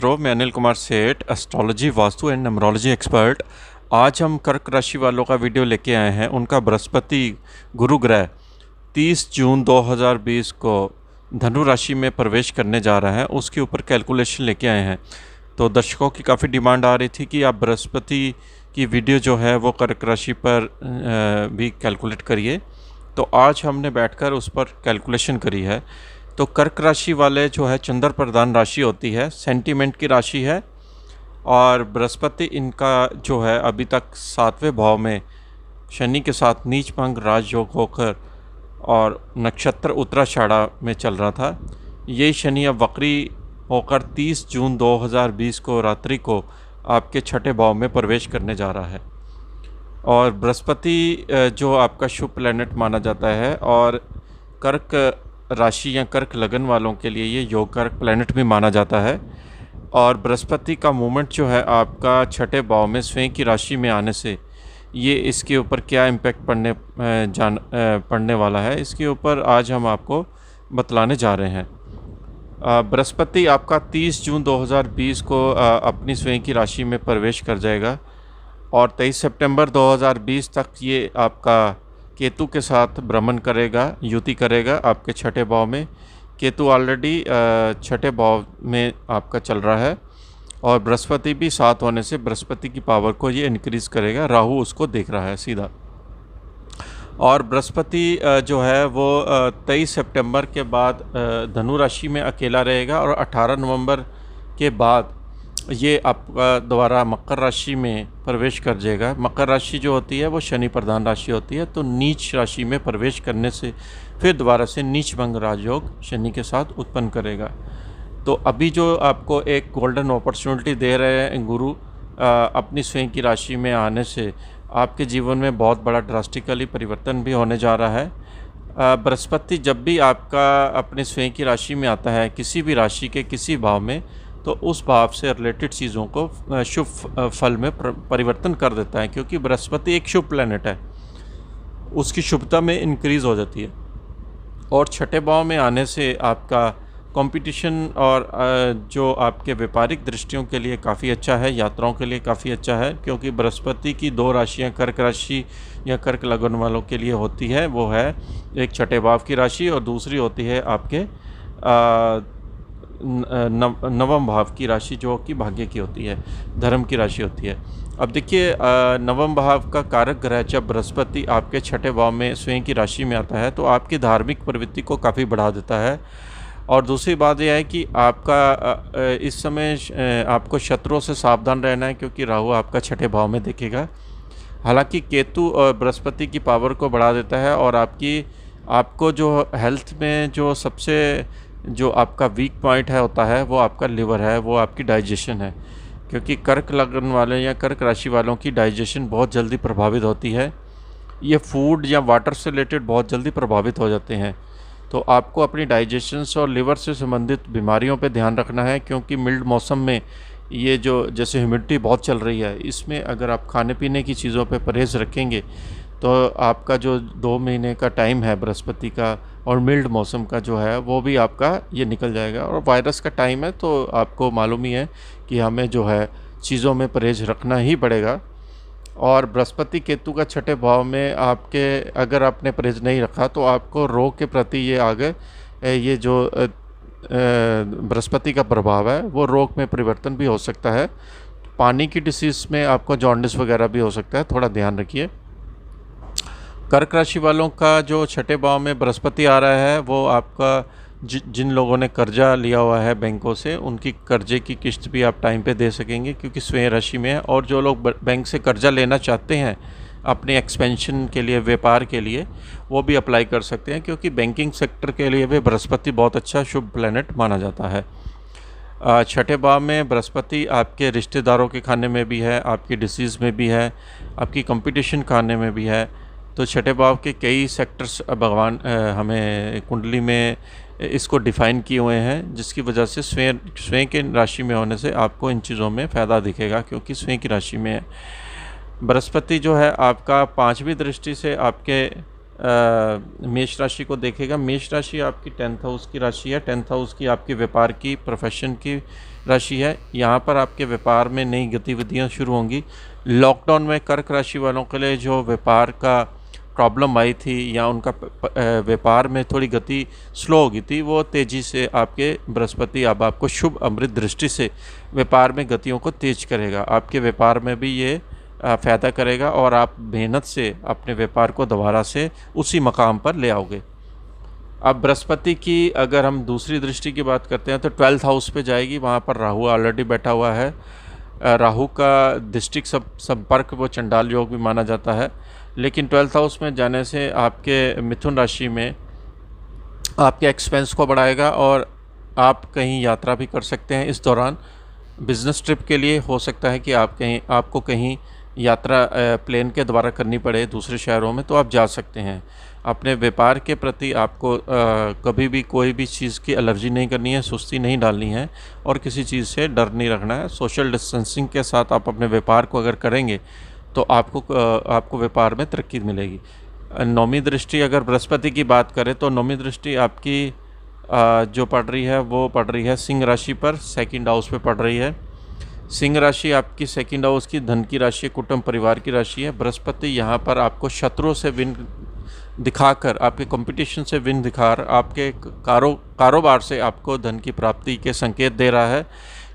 मैं अनिल कुमार सेठ, astrology, vastu and numerology expert. आज हम कर्क राशि वालों का वीडियो लेके आए हैं। उनका बृहस्पति गुरु ग्रह 30 जून 2020 को धनु राशि में प्रवेश करने जा रहा है, उसके ऊपर कैलकुलेशन लेके आए हैं। तो दर्शकों की काफ़ी डिमांड आ रही थी कि आप बृहस्पति की वीडियो जो है वो कर्क राशि पर भी कैलकुलेट करिए। तो आज हमने बैठकर उस पर कैलकुलेशन करी है। तो कर्क राशि वाले जो है चंद्र प्रधान राशि होती है, सेंटीमेंट की राशि है। और बृहस्पति इनका जो है अभी तक 7वें भाव में शनि के साथ नीच भंग राजयोग होकर और नक्षत्र उत्तराषाढ़ा में चल रहा था। यही शनि अब वक्री होकर 30 जून 2020 को रात्रि को आपके छठे भाव में प्रवेश करने जा रहा है। और बृहस्पति जो आपका शुभ प्लैनेट माना जाता है और कर्क राशि या कर्क लगन वालों के लिए ये योग कारक प्लैनेट भी माना जाता है। और बृहस्पति का मूवमेंट जो है आपका छठे भाव में स्वयं की राशि में आने से ये इसके ऊपर क्या इम्पैक्ट पड़ने वाला है, इसके ऊपर आज हम आपको बतलाने जा रहे हैं। बृहस्पति आपका 30 जून 2020 को अपनी स्वयं की राशि में प्रवेश कर जाएगा और 23 सितंबर 2020 तक ये आपका केतु के साथ भ्रमण करेगा, युति करेगा आपके छठे भाव में। केतु ऑलरेडी छठे भाव में आपका चल रहा है और बृहस्पति भी साथ होने से बृहस्पति की पावर को ये इंक्रीज़ करेगा। राहु उसको देख रहा है सीधा। और बृहस्पति जो है वो 23 सितंबर के बाद धनु राशि में अकेला रहेगा और 18 नवंबर के बाद ये आपका दोबारा मकर राशि में प्रवेश कर जाएगा। मकर राशि जो होती है वो शनि प्रधान राशि होती है, तो नीच राशि में प्रवेश करने से फिर दोबारा से नीच भंग राजयोग शनि के साथ उत्पन्न करेगा। तो अभी जो आपको एक गोल्डन अपॉर्चुनिटी दे रहे हैं गुरु अपनी स्वयं की राशि में आने से आपके जीवन में बहुत बड़ा ड्रास्टिकली परिवर्तन भी होने जा रहा है। बृहस्पति जब भी आपका अपने स्वयं की राशि में आता है किसी भी राशि के किसी भाव में, तो उस भाव से रिलेटेड चीज़ों को शुभ फल में परिवर्तन कर देता है, क्योंकि बृहस्पति एक शुभ प्लैनेट है, उसकी शुभता में इंक्रीज़ हो जाती है। और छठे भाव में आने से आपका कंपटीशन और जो आपके व्यापारिक दृष्टियों के लिए काफ़ी अच्छा है, यात्राओं के लिए काफ़ी अच्छा है, क्योंकि बृहस्पति की दो राशियां कर्क राशि या कर्क लगन वालों के लिए होती है। वो है एक छठे भाव की राशि और दूसरी होती है आपके नवम भाव की राशि, जो कि भाग्य की होती है, धर्म की राशि होती है। अब देखिए नवम भाव का कारक ग्रह जब बृहस्पति आपके छठे भाव में स्वयं की राशि में आता है तो आपकी धार्मिक प्रवृत्ति को काफ़ी बढ़ा देता है। और दूसरी बात यह है कि आपका इस समय आपको शत्रुओं से सावधान रहना है, क्योंकि राहु आपका छठे भाव में देखेगा। हालांकि केतु और बृहस्पति की पावर को बढ़ा देता है और आपको जो हेल्थ में जो सबसे जो आपका वीक पॉइंट है होता है वो आपका लिवर है, वो आपकी डाइजेशन है, क्योंकि कर्क लगन वाले या कर्क राशि वालों की डाइजेशन बहुत जल्दी प्रभावित होती है। ये फूड या वाटर से रिलेटेड बहुत जल्दी प्रभावित हो जाते हैं। तो आपको अपनी डाइजेशन और लिवर से संबंधित बीमारियों पे ध्यान रखना है, क्योंकि मिल्ड मौसम में ये जो जैसे ह्यूमिडिटी बहुत चल रही है, इसमें अगर आप खाने पीने की चीज़ों पे परहेज़ रखेंगे तो आपका जो 2 महीने का टाइम है बृहस्पति का और मिल्ड मौसम का जो है वो भी आपका ये निकल जाएगा। और वायरस का टाइम है तो आपको मालूम ही है कि हमें जो है चीज़ों में परहेज़ रखना ही पड़ेगा। और बृहस्पति केतु का छठे भाव में आपके अगर आपने परहेज़ नहीं रखा तो आपको रोग के प्रति ये आगे ये जो बृहस्पति का प्रभाव है वो रोग में परिवर्तन भी हो सकता है। पानी की डिसीज़ में आपको जॉन्डिस वगैरह भी हो सकता है, थोड़ा ध्यान रखिए। कर्क राशि वालों का जो छठे भाव में बृहस्पति आ रहा है वो आपका जिन लोगों ने कर्जा लिया हुआ है बैंकों से, उनकी कर्जे की किस्त भी आप टाइम पे दे सकेंगे, क्योंकि स्वयं राशि में है। और जो लोग बैंक से कर्जा लेना चाहते हैं अपने एक्सपेंशन के लिए, व्यापार के लिए, वो भी अप्लाई कर सकते हैं, क्योंकि बैंकिंग सेक्टर के लिए भी बृहस्पति बहुत अच्छा शुभ प्लैनेट माना जाता है। छठे भाव में बृहस्पति आपके रिश्तेदारों के खाने में भी है, आपकी डिसीज़ में भी है, आपकी कंपटीशन खाने में भी है। तो छठे भाव के कई सेक्टर्स भगवान हमें कुंडली में इसको डिफ़ाइन किए हुए हैं, जिसकी वजह से स्वयं के राशि में होने से आपको इन चीज़ों में फ़ायदा दिखेगा, क्योंकि स्वयं की राशि में है। बृहस्पति जो है आपका 5वीं दृष्टि से आपके मेष राशि को देखेगा। मेष राशि आपकी 10th हाउस की राशि है। 10th हाउस की आपकी व्यापार की, प्रोफेशन की, राशि है। यहाँ पर आपके व्यापार में नई गतिविधियाँ शुरू होंगी। लॉकडाउन में कर्क राशि वालों के लिए जो व्यापार का प्रॉब्लम आई थी या उनका व्यापार में थोड़ी गति स्लो हो गई थी, वो तेज़ी से आपके बृहस्पति अब आपको शुभ अमृत दृष्टि से व्यापार में गतियों को तेज करेगा। आपके व्यापार में भी ये फ़ायदा करेगा और आप मेहनत से अपने व्यापार को दोबारा से उसी मकाम पर ले आओगे। अब बृहस्पति की अगर हम दूसरी दृष्टि की बात करते हैं तो 12th हाउस पे जाएगी। वहाँ पर राहु ऑलरेडी बैठा हुआ है। राहु का दृष्टि संपर्क वो चंडाल योग भी माना जाता है, लेकिन 12th हाउस में जाने से आपके मिथुन राशि में आपके एक्सपेंस को बढ़ाएगा और आप कहीं यात्रा भी कर सकते हैं। इस दौरान बिज़नेस ट्रिप के लिए हो सकता है कि आपको कहीं यात्रा प्लेन के द्वारा करनी पड़े दूसरे शहरों में, तो आप जा सकते हैं। अपने व्यापार के प्रति आपको कभी भी कोई भी चीज़ की एलर्जी नहीं करनी है, सुस्ती नहीं डालनी है और किसी चीज़ से डर नहीं रखना है। सोशल डिस्टेंसिंग के साथ आप अपने व्यापार को अगर करेंगे तो आपको व्यापार में तरक्की मिलेगी। नौवीं दृष्टि अगर बृहस्पति की बात करें तो नौवीं दृष्टि आपकी जो पड़ रही है वो पड़ रही है सिंह राशि पर, सेकंड हाउस पे पड़ रही है। सिंह राशि आपकी सेकंड हाउस की धन की राशि है, कुटुंब परिवार की राशि है। बृहस्पति यहाँ पर आपको शत्रुओं से विन दिखाकर, आपके कंपटीशन से विन दिखाकर आपके कारोबार से आपको धन की प्राप्ति के संकेत दे रहा है,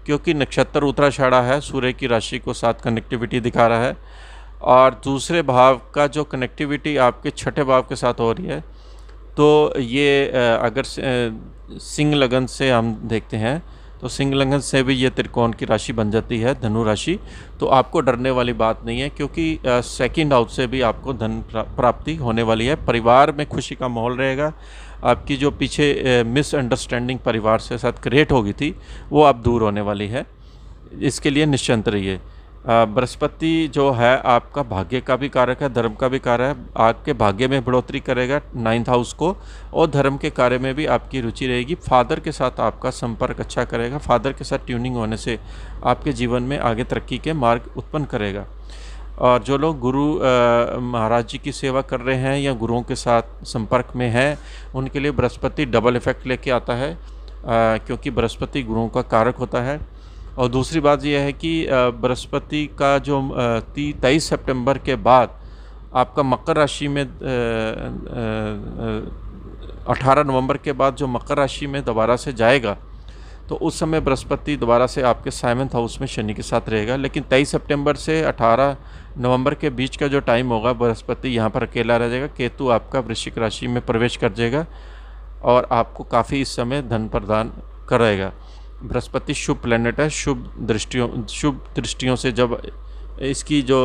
क्योंकि नक्षत्र उत्तराषाढ़ा है, सूर्य की राशि को साथ कनेक्टिविटी दिखा रहा है। और दूसरे भाव का जो कनेक्टिविटी आपके छठे भाव के साथ हो रही है, तो ये अगर सिंह लगन से हम देखते हैं तो सिंह लगन से भी ये त्रिकोण की राशि बन जाती है, धनु राशि। तो आपको डरने वाली बात नहीं है, क्योंकि सेकंड हाउस से भी आपको धन प्राप्ति होने वाली है। परिवार में खुशी का माहौल रहेगा। आपकी जो पीछे मिसअंडरस्टैंडिंग परिवार से साथ क्रिएट हो गई थी वो अब दूर होने वाली है। इसके लिए निश्चिंत रहिए। बृहस्पति जो है आपका भाग्य का भी कारक है, धर्म का भी कारक है। आपके भाग्य में बढ़ोतरी करेगा 9th हाउस को, और धर्म के कार्य में भी आपकी रुचि रहेगी। फादर के साथ आपका संपर्क अच्छा करेगा। फादर के साथ ट्यूनिंग होने से आपके जीवन में आगे तरक्की के मार्ग उत्पन्न करेगा। और जो लोग गुरु महाराज जी की सेवा कर रहे हैं या गुरुओं के साथ संपर्क में हैं, उनके लिए बृहस्पति डबल इफेक्ट लेके आता है, क्योंकि बृहस्पति गुरुओं का कारक होता है। और दूसरी बात यह है कि बृहस्पति का जो 23 सितंबर के बाद आपका मकर राशि में 18 नवंबर के बाद जो मकर राशि में दोबारा से जाएगा, तो उस समय बृहस्पति दोबारा से आपके 7th हाउस में शनि के साथ रहेगा। लेकिन 23 सितंबर से 18 नवंबर के बीच का जो टाइम होगा, बृहस्पति यहाँ पर अकेला रह जाएगा। केतु आपका वृश्चिक राशि में प्रवेश कर जाएगा और आपको काफ़ी इस समय धन प्रदान करेगा। बृहस्पति शुभ प्लैनेट है। शुभ दृष्टियों से जब इसकी जो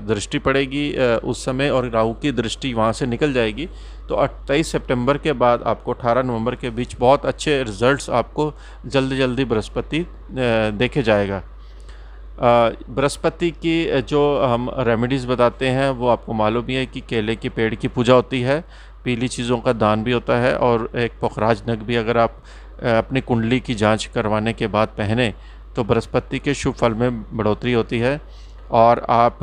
दृष्टि पड़ेगी उस समय, और राहु की दृष्टि वहाँ से निकल जाएगी, तो 23 सितंबर के बाद आपको 18 नवंबर के बीच बहुत अच्छे रिजल्ट्स आपको जल्दी बृहस्पति देखे जाएगा। बृहस्पति की जो हम रेमेडीज़ बताते हैं वो आपको मालूम ही है कि केले के पेड़ की पूजा होती है, पीली चीज़ों का दान भी होता है, और एक पुखराज नग भी अगर आप अपनी कुंडली की जांच करवाने के बाद पहने तो बृहस्पति के शुभ फल में बढ़ोतरी होती है। और आप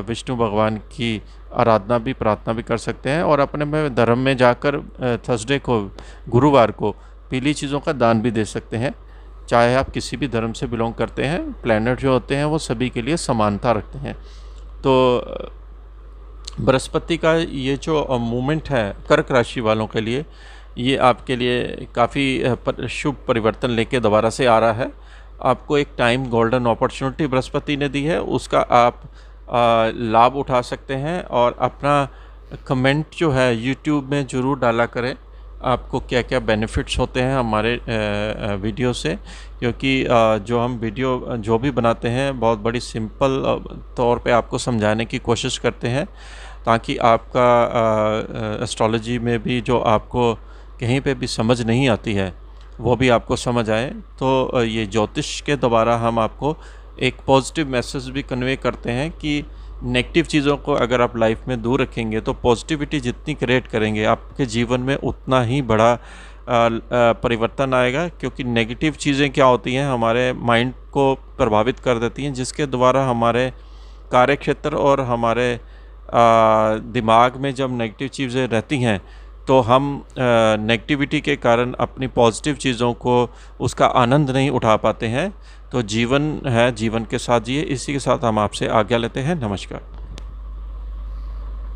विष्णु भगवान की आराधना भी, प्रार्थना भी कर सकते हैं, और अपने धर्म में जाकर थर्सडे को, गुरुवार को पीली चीज़ों का दान भी दे सकते हैं। चाहे आप किसी भी धर्म से बिलोंग करते हैं, प्लैनेट जो होते हैं वो सभी के लिए समानता रखते हैं। तो बृहस्पति का ये जो मूवमेंट है कर्क राशि वालों के लिए, ये आपके लिए काफ़ी शुभ परिवर्तन लेके दोबारा से आ रहा है। आपको एक टाइम गोल्डन अपॉर्चुनिटी बृहस्पति ने दी है, उसका आप लाभ उठा सकते हैं। और अपना कमेंट जो है यूट्यूब में ज़रूर डाला करें, आपको क्या क्या बेनिफिट्स होते हैं हमारे वीडियो से, क्योंकि जो हम वीडियो जो भी बनाते हैं बहुत बड़ी सिंपल तौर पे आपको समझाने की कोशिश करते हैं, ताकि आपका एस्ट्रोलॉजी में भी जो आपको कहीं पे भी समझ नहीं आती है वो भी आपको समझ आए। तो ये ज्योतिष के द्वारा हम आपको एक पॉजिटिव मैसेज भी कन्वे करते हैं कि नेगेटिव चीज़ों को अगर आप लाइफ में दूर रखेंगे तो पॉजिटिविटी जितनी क्रिएट करेंगे आपके जीवन में उतना ही बड़ा परिवर्तन आएगा। क्योंकि नेगेटिव चीज़ें क्या होती हैं, हमारे माइंड को प्रभावित कर देती हैं, जिसके द्वारा हमारे कार्यक्षेत्र और हमारे दिमाग में जब नेगेटिव चीज़ें रहती हैं तो हम नेगेटिविटी के कारण अपनी पॉजिटिव चीज़ों को उसका आनंद नहीं उठा पाते हैं। तो जीवन है, जीवन के साथ जिए। इसी के साथ हम आपसे आज्ञा लेते हैं। नमस्कार।